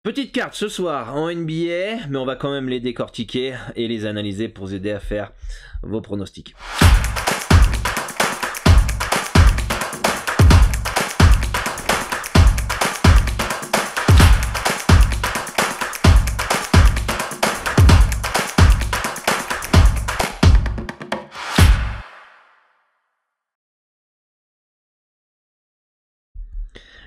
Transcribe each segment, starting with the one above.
Petite carte ce soir en NBA, mais on va quand même les décortiquer et les analyser pour vous aider à faire vos pronostics.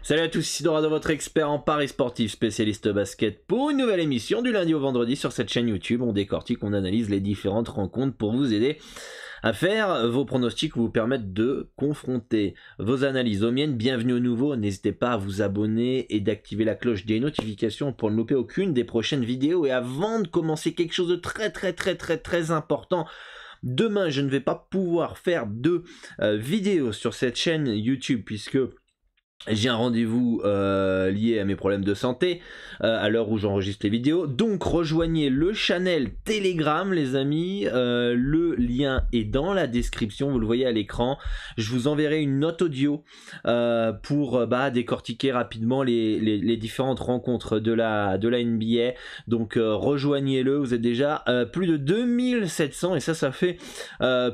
Salut à tous, ici Dorado, votre expert en paris sportif, spécialiste basket, pour une nouvelle émission du lundi au vendredi sur cette chaîne YouTube. On décortique, on analyse les différentes rencontres pour vous aider à faire vos pronostics, vous permettre de confronter vos analyses aux miennes. Bienvenue au nouveau, n'hésitez pas à vous abonner et d'activer la cloche des notifications pour ne louper aucune des prochaines vidéos. Et avant de commencer, quelque chose de très important. Demain, je ne vais pas pouvoir faire de vidéos sur cette chaîne YouTube puisque j'ai un rendez-vous lié à mes problèmes de santé à l'heure où j'enregistre les vidéos. Donc rejoignez le channel Telegram les amis, le lien est dans la description, vous le voyez à l'écran. Je vous enverrai une note audio pour décortiquer rapidement les différentes rencontres de la NBA. Donc rejoignez-le, vous êtes déjà plus de 2700 et ça fait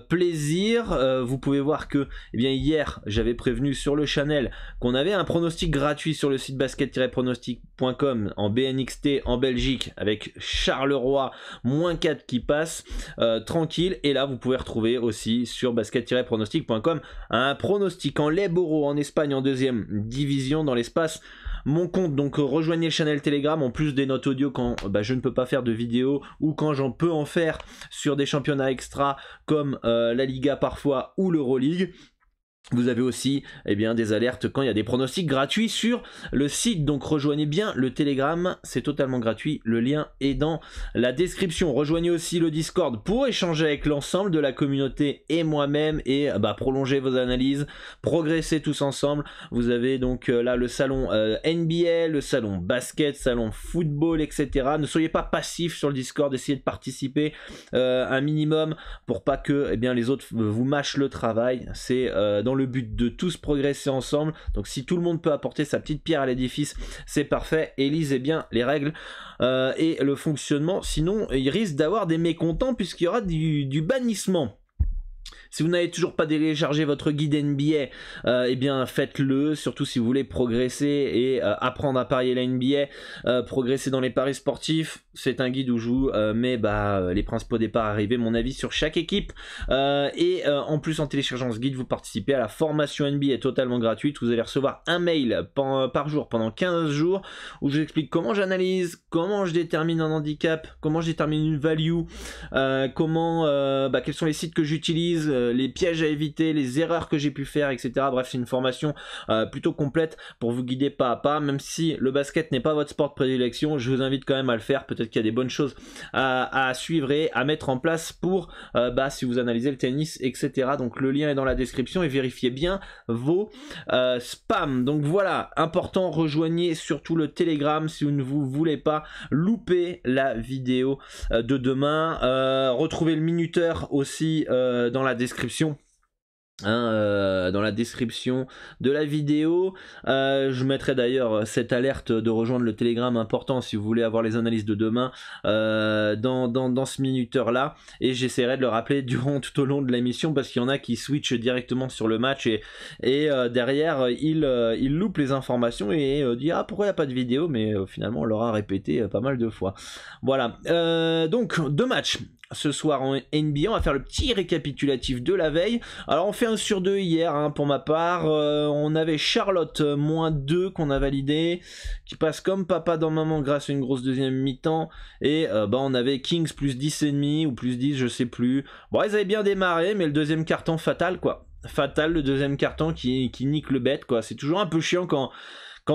plaisir. Vous pouvez voir que hier j'avais prévenu sur le channel qu'on avait un pronostic gratuit sur le site basket-pronostic.com en BNXT en Belgique avec Charleroi -4 qui passe tranquille, et là vous pouvez retrouver aussi sur basket-pronostic.com un pronostic en Leboro en Espagne en deuxième division dans l'espace mon compte. Donc rejoignez le channel Telegram en plus des notes audio quand je ne peux pas faire de vidéo ou quand j'en peux en faire sur des championnats extra comme la Liga parfois ou l'Euroleague. Vous avez aussi des alertes quand il y a des pronostics gratuits sur le site. Donc rejoignez bien le Telegram, c'est totalement gratuit, le lien est dans la description. Rejoignez aussi le Discord pour échanger avec l'ensemble de la communauté et moi-même et prolonger vos analyses, progresser tous ensemble. Vous avez donc là le salon NBA, le salon basket, salon football, etc. Ne soyez pas passifs sur le Discord, essayez de participer un minimum pour pas que les autres vous mâchent le travail. C'est dans le but de tous progresser ensemble. Donc si tout le monde peut apporter sa petite pierre à l'édifice, c'est parfait. Et lisez bien les règles et le fonctionnement, sinon il risque d'avoir des mécontents puisqu'il y aura du bannissement. Si vous n'avez toujours pas téléchargé votre guide NBA, faites-le, surtout si vous voulez progresser et apprendre à parier la NBA, progresser dans les paris sportifs. C'est un guide où je vous mets les principaux départs arrivés, mon avis sur chaque équipe. En plus, en téléchargeant ce guide, vous participez à la formation NBA totalement gratuite. Vous allez recevoir un mail par jour pendant 15 jours où je vous explique comment j'analyse, comment je détermine un handicap, comment je détermine une value, quels sont les sites que j'utilise, les pièges à éviter, les erreurs que j'ai pu faire, etc. Bref, c'est une formation plutôt complète pour vous guider pas à pas. Même si le basket n'est pas votre sport de prédilection, je vous invite quand même à le faire. Peut-être qu'il y a des bonnes choses à suivre et à mettre en place pour si vous analysez le tennis, etc. Donc le lien est dans la description et vérifiez bien vos spams. Donc voilà, important, rejoignez surtout le Telegram si vous ne voulez pas louper la vidéo de demain. Retrouvez le minuteur aussi dans la description. Dans la description de la vidéo, je mettrai d'ailleurs cette alerte de rejoindre le Telegram, important si vous voulez avoir les analyses de demain dans ce minuteur là, et j'essaierai de le rappeler tout au long de l'émission parce qu'il y en a qui switchent directement sur le match et derrière ils loupent les informations et disent pourquoi il n'y a pas de vidéo, mais finalement on leur a répété pas mal de fois. Voilà, donc 2 matchs ce soir en NBA. On va faire le petit récapitulatif de la veille. Alors on fait 1 sur 2 hier pour ma part. On avait Charlotte -2 qu'on a validé, qui passe comme papa dans maman grâce à une grosse deuxième mi-temps, et on avait Kings +10,5 ou +10 je sais plus. Bon, ils avaient bien démarré, mais le deuxième carton fatal le deuxième carton qui nique le bet quoi. C'est toujours un peu chiant quand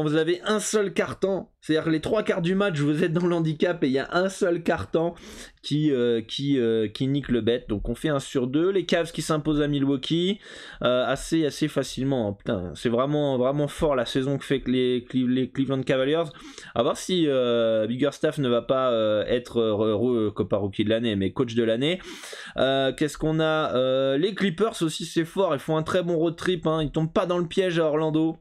vous avez un seul carton, c'est-à-dire que les 3/4 du match vous êtes dans le handicap et il y a un seul carton qui nique le bet. Donc on fait 1 sur 2. Les Cavs qui s'imposent à Milwaukee assez facilement. Putain, c'est vraiment fort la saison que fait les Cleveland Cavaliers. À voir si Biggerstaff ne va pas être pas rookie de l'année mais coach de l'année. Qu'est-ce qu'on a, les Clippers aussi, c'est fort, ils font un très bon road trip, ils tombent pas dans le piège à Orlando.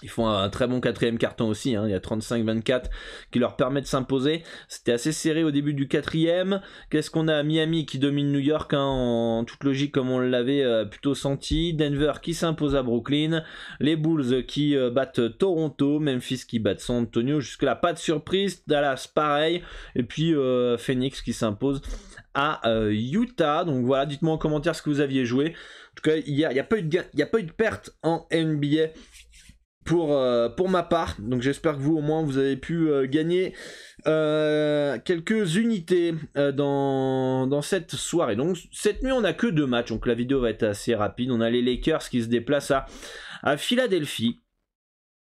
Ils font un très bon quatrième carton aussi, hein. Il y a 35-24 qui leur permet de s'imposer. C'était assez serré au début du quatrième. Qu'est-ce qu'on a? Miami qui domine New York, hein, en toute logique comme on l'avait plutôt senti. Denver qui s'impose à Brooklyn. Les Bulls qui battent Toronto. Memphis qui battent San Antonio. Jusque là pas de surprise. Dallas pareil. Et puis Phoenix qui s'impose à Utah. Donc voilà, dites-moi en commentaire ce que vous aviez joué. En tout cas, il n'y a pas eu de perte en NBA pour ma part, donc j'espère que vous au moins vous avez pu gagner quelques unités dans cette soirée. Donc cette nuit on n'a que 2 matchs, donc la vidéo va être assez rapide. On a les Lakers qui se déplacent à Philadelphie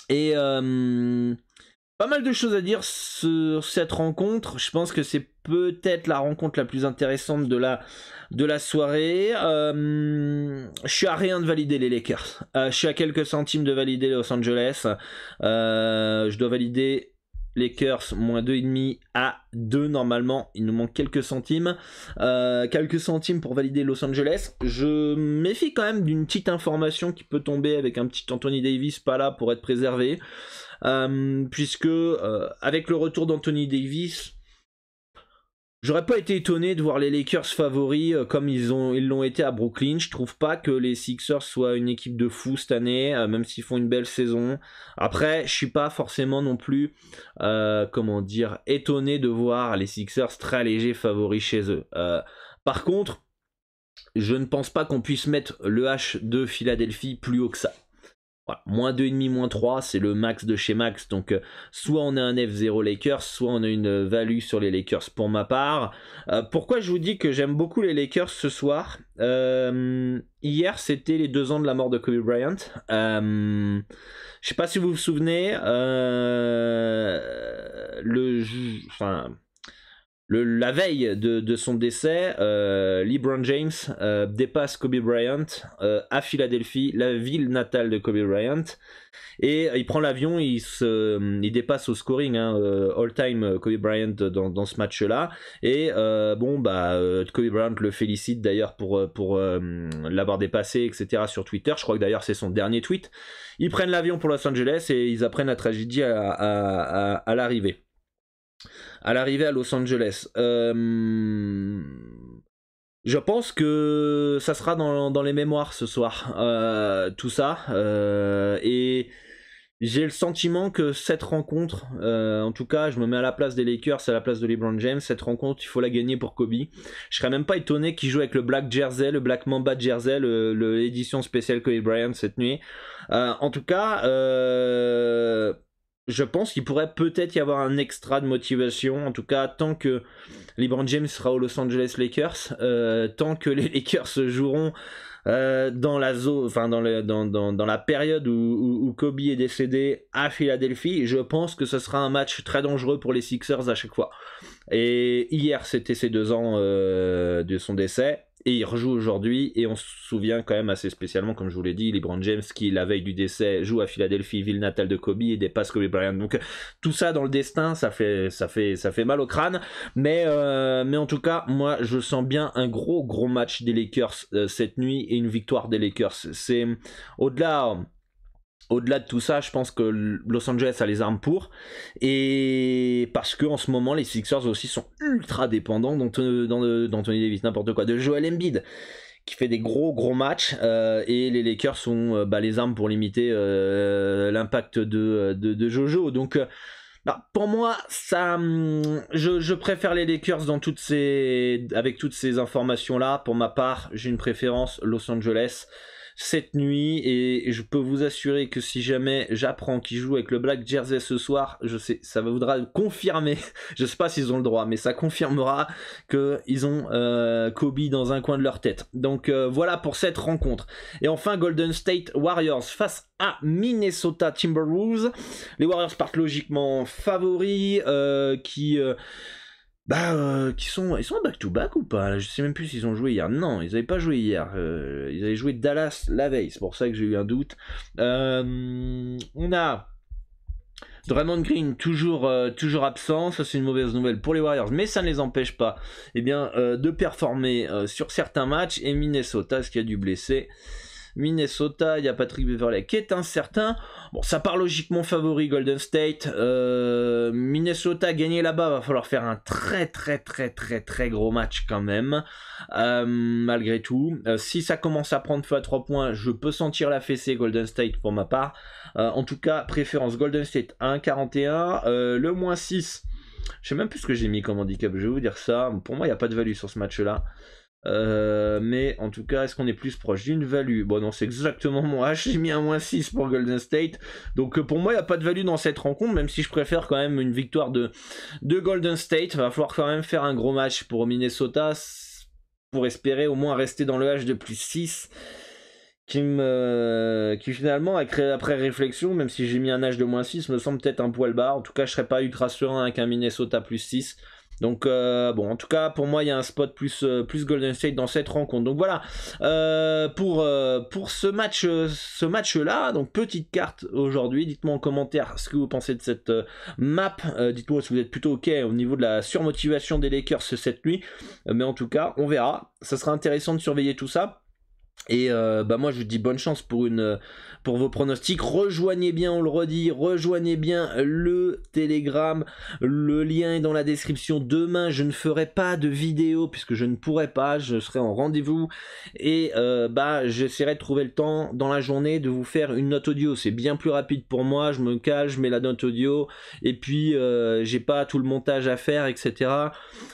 et pas mal de choses à dire sur cette rencontre. Je pense que c'est peut-être la rencontre la plus intéressante de la soirée. Je suis à rien de valider les Lakers. Je suis à quelques centimes de valider Los Angeles. Je dois valider Lakers moins 2,5 à 2 normalement. Il nous manque quelques centimes. Quelques centimes pour valider Los Angeles. Je méfie quand même d'une petite information qui peut tomber avec un petit Anthony Davis pas là pour être préservé. Puisque avec le retour d'Anthony Davis, j'aurais pas été étonné de voir les Lakers favoris comme ils l'ont été à Brooklyn. Je trouve pas que les Sixers soient une équipe de fous cette année, même s'ils font une belle saison. Après, je suis pas forcément non plus étonné de voir les Sixers très légers favoris chez eux. Par contre, je ne pense pas qu'on puisse mettre le H de Philadelphie plus haut que ça. Voilà, moins 2,5, moins 3, c'est le max de chez max. Donc, soit on a un F0 Lakers, soit on a une value sur les Lakers pour ma part. Pourquoi je vous dis que j'aime beaucoup les Lakers ce soir? Hier, c'était les 2 ans de la mort de Kobe Bryant. Je sais pas si vous vous souvenez, la veille de son décès, LeBron James dépasse Kobe Bryant à Philadelphie, la ville natale de Kobe Bryant, et il prend l'avion, il dépasse au scoring, hein, all-time Kobe Bryant dans ce match-là, et Kobe Bryant le félicite d'ailleurs pour l'avoir dépassé, etc. sur Twitter. Je crois que d'ailleurs c'est son dernier tweet. Ils prennent l'avion pour Los Angeles et ils apprennent la tragédie à l'arrivée. À l'arrivée à Los Angeles. Je pense que ça sera dans les mémoires ce soir, tout ça. Et j'ai le sentiment que cette rencontre, en tout cas, je me mets à la place des Lakers, à la place de LeBron James. Cette rencontre, il faut la gagner pour Kobe. Je serais même pas étonné qu'il joue avec le Black Jersey, le Black Mamba Jersey, l'édition spéciale Kobe Bryant cette nuit. En tout cas, je pense qu'il pourrait peut-être y avoir un extra de motivation. En tout cas, tant que LeBron James sera au Los Angeles Lakers, tant que les Lakers joueront dans la période où Kobe est décédé à Philadelphie, je pense que ce sera un match très dangereux pour les Sixers à chaque fois. Et hier, c'était ses 2 ans de son décès. Et il rejoue aujourd'hui, et on se souvient quand même assez spécialement, comme je vous l'ai dit, LeBron James qui la veille du décès joue à Philadelphie, ville natale de Kobe, et dépasse Kobe Bryant. Donc tout ça dans le destin, ça fait mal au crâne, mais en tout cas moi je sens bien un gros match des Lakers cette nuit, et une victoire des Lakers. C'est au-delà de tout ça, je pense que Los Angeles a les armes pour, et parce que en ce moment les Sixers aussi sont ultra dépendants d'Anthony Davis, n'importe quoi, de Joel Embiid qui fait des gros matchs, et les Lakers ont les armes pour limiter l'impact de Jojo. Donc pour moi, ça, je préfère les Lakers avec toutes ces informations là. Pour ma part, j'ai une préférence Los Angeles cette nuit, et je peux vous assurer que si jamais j'apprends qu'ils jouent avec le Black Jersey ce soir, je sais, ça voudra confirmer, je sais pas s'ils ont le droit, mais ça confirmera qu'ils ont Kobe dans un coin de leur tête. Donc voilà pour cette rencontre. Et enfin, Golden State Warriors face à Minnesota Timberwolves. Les Warriors partent logiquement favoris, ils sont en back-to-back ou pas? Je sais même plus s'ils ont joué hier. Non, ils n'avaient pas joué hier. Ils avaient joué Dallas la veille. C'est pour ça que j'ai eu un doute. On a Draymond Green toujours absent. Ça, c'est une mauvaise nouvelle pour les Warriors, mais ça ne les empêche pas de performer sur certains matchs. Et Minnesota, ce qui a dû blesser, Minnesota, il y a Patrick Beverley qui est incertain. Bon, ça part logiquement favori Golden State. Minnesota gagner là-bas, va falloir faire un très gros match quand même. Malgré tout. Si ça commence à prendre feu à 3 points, je peux sentir la fessée Golden State pour ma part. En tout cas, préférence Golden State à 1,41. Le moins 6. Je sais même plus ce que j'ai mis comme handicap, je vais vous dire ça. Pour moi, il n'y a pas de value sur ce match-là. Mais en tout cas, est-ce qu'on est plus proche d'une value? Bon, non, c'est exactement mon H. J'ai mis un moins 6 pour Golden State. Donc, pour moi, il n'y a pas de value dans cette rencontre, même si je préfère quand même une victoire de Golden State. Il va falloir quand même faire un gros match pour Minnesota pour espérer au moins rester dans le H de plus 6. Qui finalement, après réflexion, même si j'ai mis un H de moins 6, me semble peut-être un poil bas. En tout cas, je serais pas ultra serein avec un Minnesota plus 6. Donc bon, en tout cas, pour moi, il y a un spot plus Golden State dans cette rencontre. Donc voilà, pour ce match-là, donc petite carte aujourd'hui. Dites-moi en commentaire ce que vous pensez de cette map. Dites-moi si vous êtes plutôt OK au niveau de la surmotivation des Lakers cette nuit. Mais en tout cas, on verra. Ça sera intéressant de surveiller tout ça. Et moi je vous dis bonne chance pour vos pronostics. Rejoignez bien, on le redit, rejoignez bien le Telegram. Le lien est dans la description. Demain je ne ferai pas de vidéo puisque je ne pourrai pas, je serai en rendez-vous. Et j'essaierai de trouver le temps dans la journée de vous faire une note audio. C'est bien plus rapide pour moi, je me cale, je mets la note audio. Et puis j'ai pas tout le montage à faire, etc.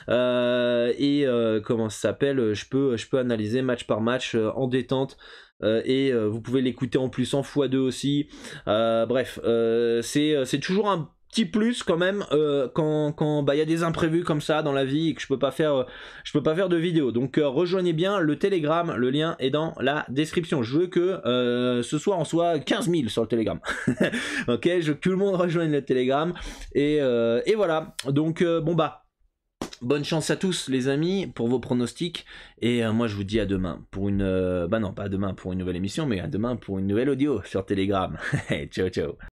Comment ça s'appelle, je peux analyser match par match en détente. Vous pouvez l'écouter en plus en x2 aussi. Bref, c'est toujours un petit plus quand même quand y a des imprévus comme ça dans la vie et que je peux pas faire de vidéo. Donc rejoignez bien le Telegram, le lien est dans la description. Je veux que ce soir on soit 15 000 sur le Telegram. Ok, je veux que tout le monde rejoigne le Telegram et voilà. Donc bonne chance à tous les amis pour vos pronostics et moi je vous dis à demain pour non pas demain pour une nouvelle émission mais à demain pour une nouvelle audio sur Telegram. Ciao ciao.